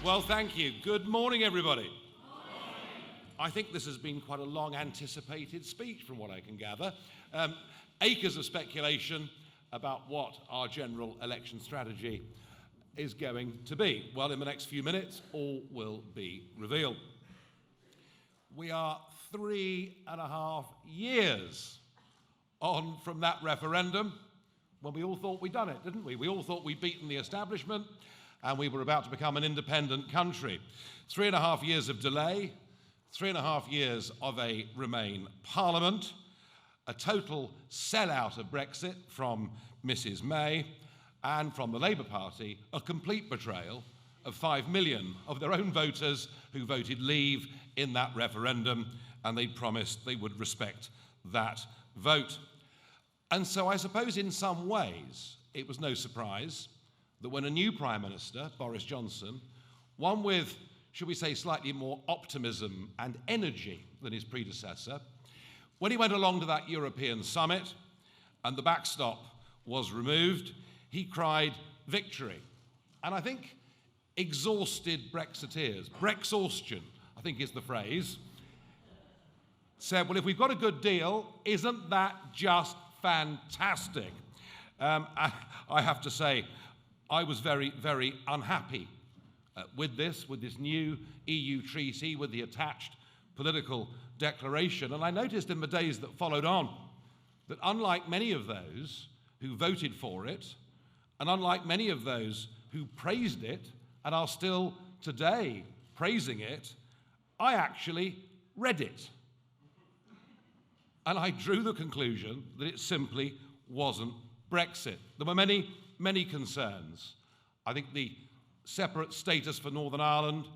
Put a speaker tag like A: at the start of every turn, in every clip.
A: Well, thank you. Good morning, everybody. I think this has been quite a long anticipated speech from what I can gather. Acres of speculation about what our general election strategy is going to be. Well, in the next few minutes, all will be revealed. We are 3.5 years on from that referendum when we all thought we'd done it, didn't we? We all thought we'd beaten the establishment and we were about to become an independent country. 3.5 years of delay, 3.5 years of a Remain Parliament, a total sellout of Brexit from Mrs May, and from the Labour Party, a complete betrayal of 5 million of their own voters who voted leave in that referendum, and they promised they would respect that vote. And so I suppose in some ways it was no surprise that when a new Prime Minister, Boris Johnson, one with, should we say, slightly more optimism and energy than his predecessor, when he went along to that European summit and the backstop was removed, he cried victory. And I think exhausted Brexiteers, Brexhaustion, I think is the phrase, said, well, if we've got a good deal, isn't that just fantastic? I have to say, I was very, very unhappy with this new EU treaty, with the attached political declaration. And I noticed in the days that followed on that unlike many of those who voted for it, and unlike many of those who praised it and are still today praising it, I actually read it. And I drew the conclusion that it simply wasn't Brexit. There were many, many concerns. I think the separate status for Northern Ireland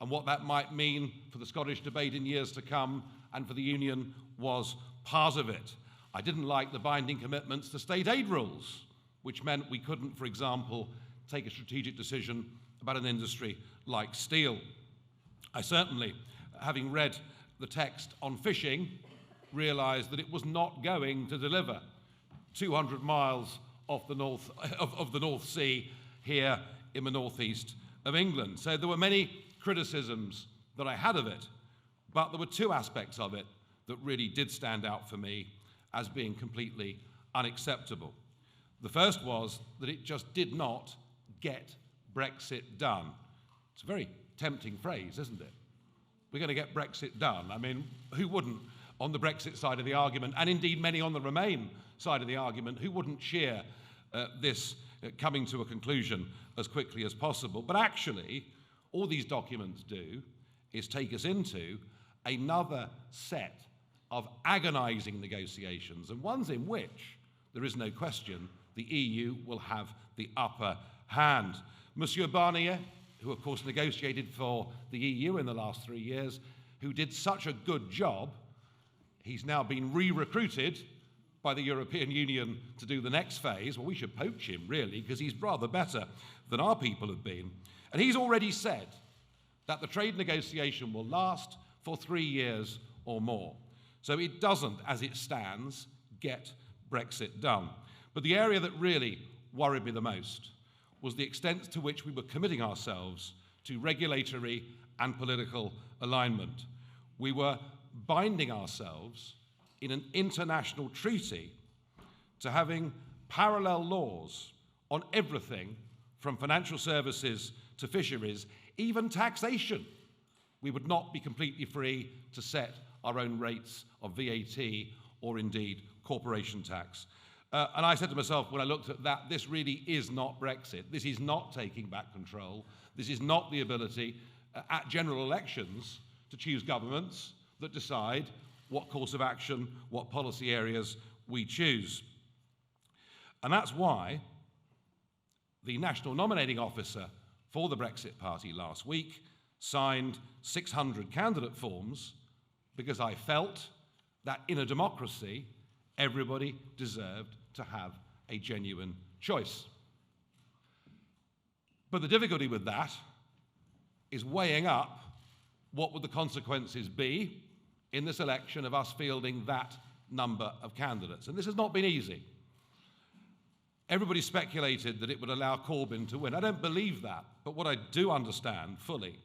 A: and what that might mean for the Scottish debate in years to come and for the Union was part of it. I didn't like the binding commitments to state aid rules, which meant we couldn't, for example, take a strategic decision about an industry like steel. I certainly, having read the text on fishing, realised that it was not going to deliver 200 miles off the North Sea here in the northeast of England. So there were many criticisms that I had of it, but there were two aspects of it that really did stand out for me as being completely unacceptable. The first was that it just did not get Brexit done. It's a very tempting phrase, isn't it? We're going to get Brexit done. I mean, who wouldn't, on the Brexit side of the argument, and indeed many on the Remain side of the argument, who wouldn't cheer this coming to a conclusion as quickly as possible? But actually, all these documents do is take us into another set of agonising negotiations, and ones in which, there is no question, the EU will have the upper hand. Monsieur Barnier, who of course negotiated for the EU in the last 3 years, who did such a good job, he's now been re-recruited by the European Union to do the next phase. Well, we should poach him, really, because he's rather better than our people have been. And he's already said that the trade negotiation will last for 3 years or more. So it doesn't, as it stands, get Brexit done. But the area that really worried me the most was the extent to which we were committing ourselves to regulatory and political alignment. We were binding ourselves in an international treaty to having parallel laws on everything from financial services to fisheries, even taxation. We would not be completely free to set our own rates of VAT or indeed corporation tax. And I said to myself when I looked at that, this really is not Brexit. This is not taking back control. This is not the ability at general elections to choose governments that decide what course of action, what policy areas we choose. And that's why the National Nominating Officer for the Brexit Party last week signed 600 candidate forms, because I felt that in a democracy, everybody deserved to have a genuine choice. But the difficulty with that is weighing up what would the consequences be in this election of us fielding that number of candidates. And this has not been easy. Everybody speculated that it would allow Corbyn to win. I don't believe that, but what I do understand fully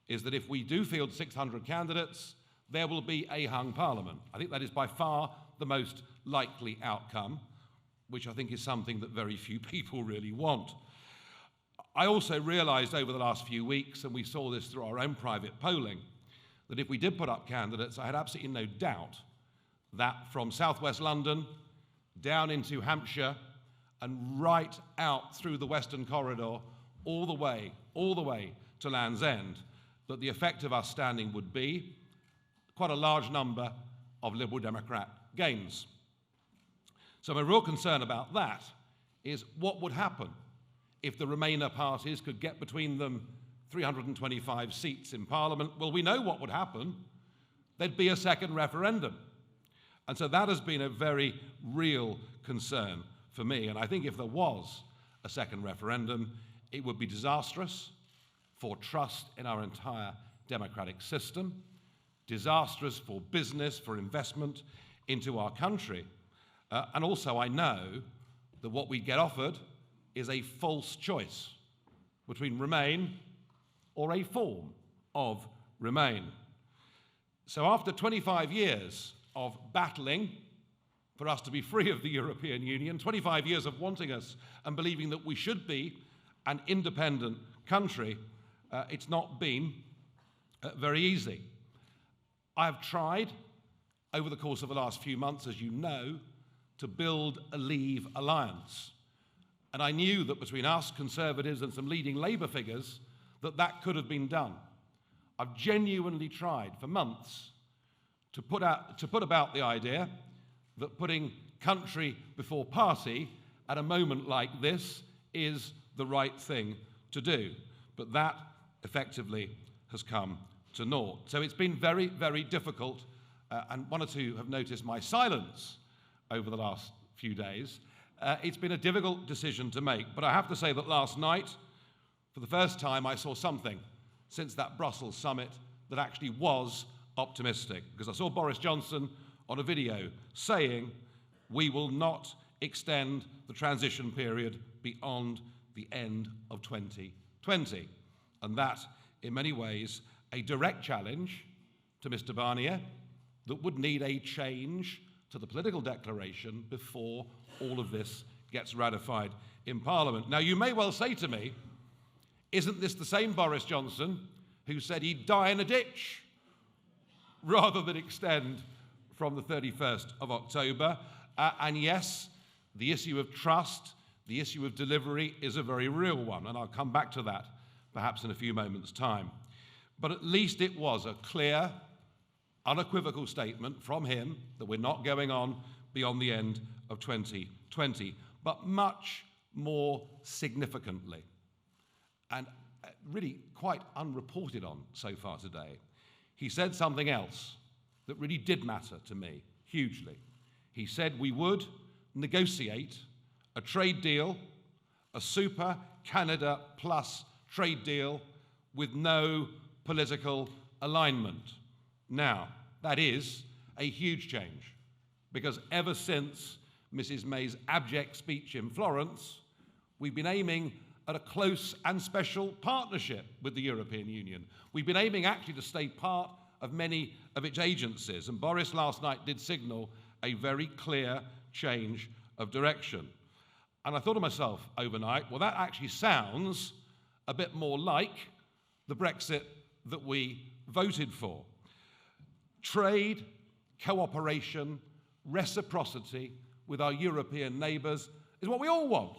A: is that if we do field 600 candidates, there will be a hung parliament. I think that is by far the most likely outcome, which I think is something that very few people really want. I also realised over the last few weeks, and we saw this through our own private polling, that if we did put up candidates, I had absolutely no doubt that from southwest London down into Hampshire and right out through the Western Corridor, all the way to Land's End, that the effect of us standing would be quite a large number of Liberal Democrat gains. So my real concern about that is what would happen if the Remainer parties could get between them 325 seats in Parliament. Well, we know what would happen. There'd be a second referendum. And so that has been a very real concern for me. And I think if there was a second referendum, it would be disastrous for trust in our entire democratic system, disastrous for business, for investment into our country. And also I know that what we get offered is a false choice between Remain or a form of Remain. So after 25 years of battling for us to be free of the European Union, 25 years of wanting us and believing that we should be an independent country, it's not been very easy. I have tried over the course of the last few months, as you know, to build a Leave alliance. And I knew that between us, Conservatives, and some leading Labour figures, that could have been done. I've genuinely tried for months to put about the idea that putting country before party at a moment like this is the right thing to do. But that effectively has come to naught. So it's been very, very difficult, and one or two have noticed my silence over the last few days. It's been a difficult decision to make, but I have to say that last night, for the first time, I saw something since that Brussels summit that actually was optimistic, because I saw Boris Johnson on a video saying, we will not extend the transition period beyond the end of 2020. And that, in many ways, a direct challenge to Mr. Barnier that would need a change to the political declaration before all of this gets ratified in Parliament. Now, you may well say to me, isn't this the same Boris Johnson who said he'd die in a ditch rather than extend from the 31st of October? And yes, the issue of trust, the issue of delivery is a very real one, and I'll come back to that perhaps in a few moments' time. But at least it was a clear, unequivocal statement from him that we're not going on beyond the end of 2020. But much more significantly, and really quite unreported on so far today, he said something else that really did matter to me hugely. He said we would negotiate a trade deal, a super Canada plus trade deal with no political alignment. Now, that is a huge change, because ever since Mrs. May's abject speech in Florence, we've been aiming at a close and special partnership with the European Union. We've been aiming actually to stay part of many of its agencies, and Boris last night did signal a very clear change of direction. And I thought to myself overnight, well, that actually sounds a bit more like the Brexit that we voted for. Trade, cooperation, reciprocity with our European neighbours is what we all want.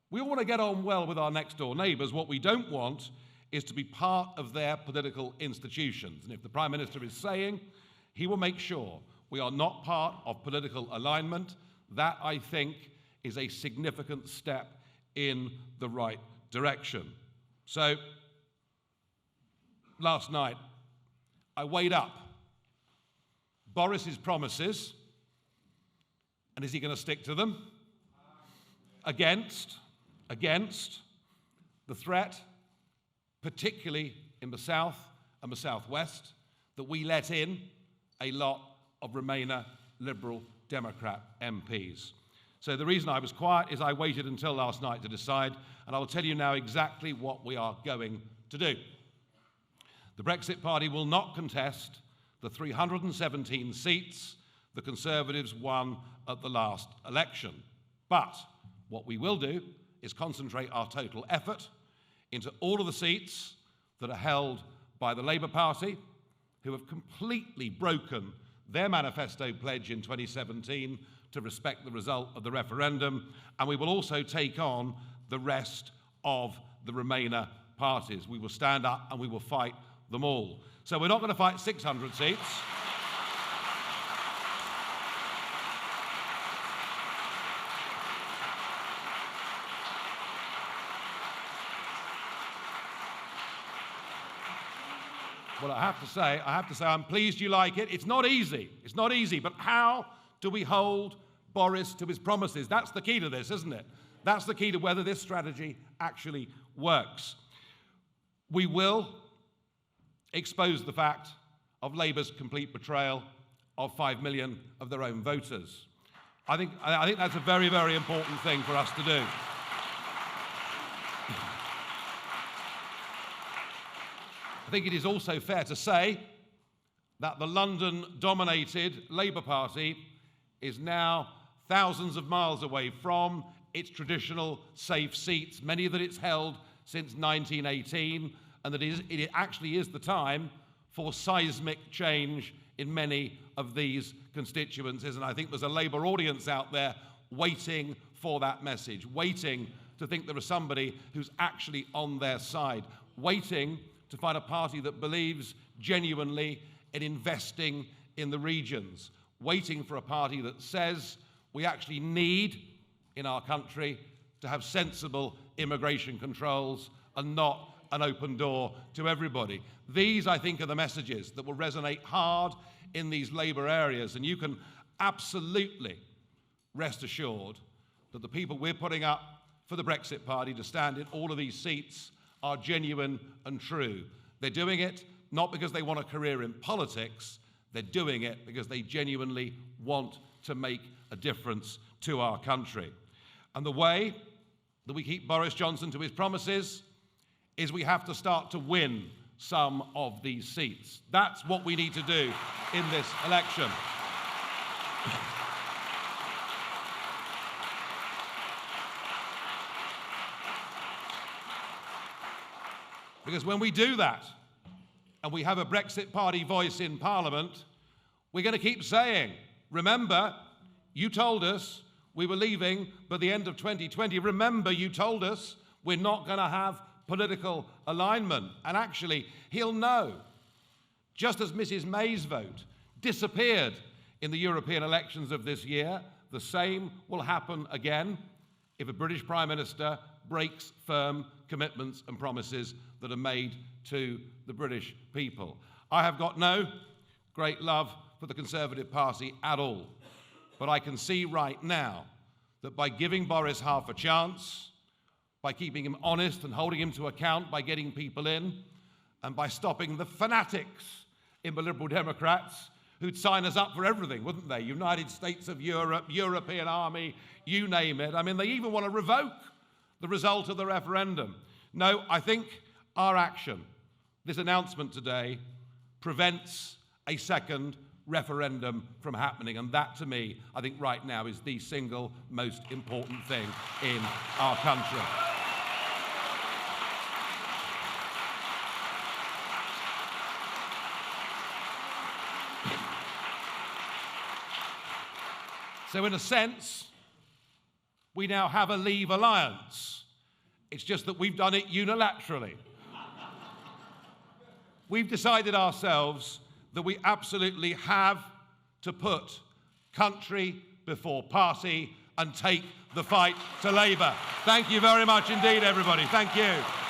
A: We all want to get on well with our next door neighbours. What we don't want is to be part of their political institutions. And if the Prime Minister is saying he will make sure we are not part of political alignment, that, I think, is a significant step in the right direction. So, last night, I weighed up Boris's promises, and is he going to stick to them, against the threat, particularly in the south and the southwest, that we let in a lot of Remainer Liberal Democrat MPs. So the reason I was quiet is I waited until last night to decide, and I'll tell you now exactly what we are going to do. The Brexit Party will not contest the 317 seats the Conservatives won at the last election. But what we will do is concentrate our total effort into all of the seats that are held by the Labour Party, who have completely broken their manifesto pledge in 2017 to respect the result of the referendum, and we will also take on the rest of the Remainer parties. We will stand up and we will fight them all. So we're not going to fight 600 seats. Well, I have to say, I'm pleased you like it. It's not easy. It's not easy, but how do we hold Boris to his promises? That's the key to this, isn't it? That's the key to whether this strategy actually works. We will expose the fact of Labour's complete betrayal of 5 million of their own voters. I think that's a very, very important thing for us to do. I think it is also fair to say that the London-dominated Labour Party is now thousands of miles away from its traditional safe seats, many that it's held since 1918, and that it actually is the time for seismic change in many of these constituencies. And I think there's a Labour audience out there waiting for that message, waiting to think there is somebody who's actually on their side, waiting to find a party that believes genuinely in investing in the regions, waiting for a party that says we actually need in our country to have sensible immigration controls and not an open door to everybody. These, I think, are the messages that will resonate hard in these Labour areas, and you can absolutely rest assured that the people we're putting up for the Brexit Party to stand in all of these seats are genuine and true. They're doing it not because they want a career in politics, they're doing it because they genuinely want to make a difference to our country. And the way that we keep Boris Johnson to his promises is we have to start to win some of these seats. That's what we need to do in this election. Because when we do that, and we have a Brexit Party voice in Parliament, we're going to keep saying, remember, you told us we were leaving by the end of 2020. Remember, you told us we're not going to have political alignment. And actually, he'll know, just as Mrs. May's vote disappeared in the European elections of this year, the same will happen again if a British Prime Minister breaks firm commitments and promises that are made to the British people. I have got no great love for the Conservative Party at all, but I can see right now that by giving Boris half a chance, by keeping him honest and holding him to account, by getting people in, and by stopping the fanatics in the Liberal Democrats who'd sign us up for everything, wouldn't they? United States of Europe, European Army, you name it. I mean, they even want to revoke the result of the referendum. No, I think our action, this announcement today, prevents a second referendum from happening. And that, to me, I think right now is the single most important thing in our country. So in a sense, we now have a Leave alliance. It's just that we've done it unilaterally. We've decided ourselves that we absolutely have to put country before party and take the fight to Labour. Thank you very much indeed, everybody. Thank you.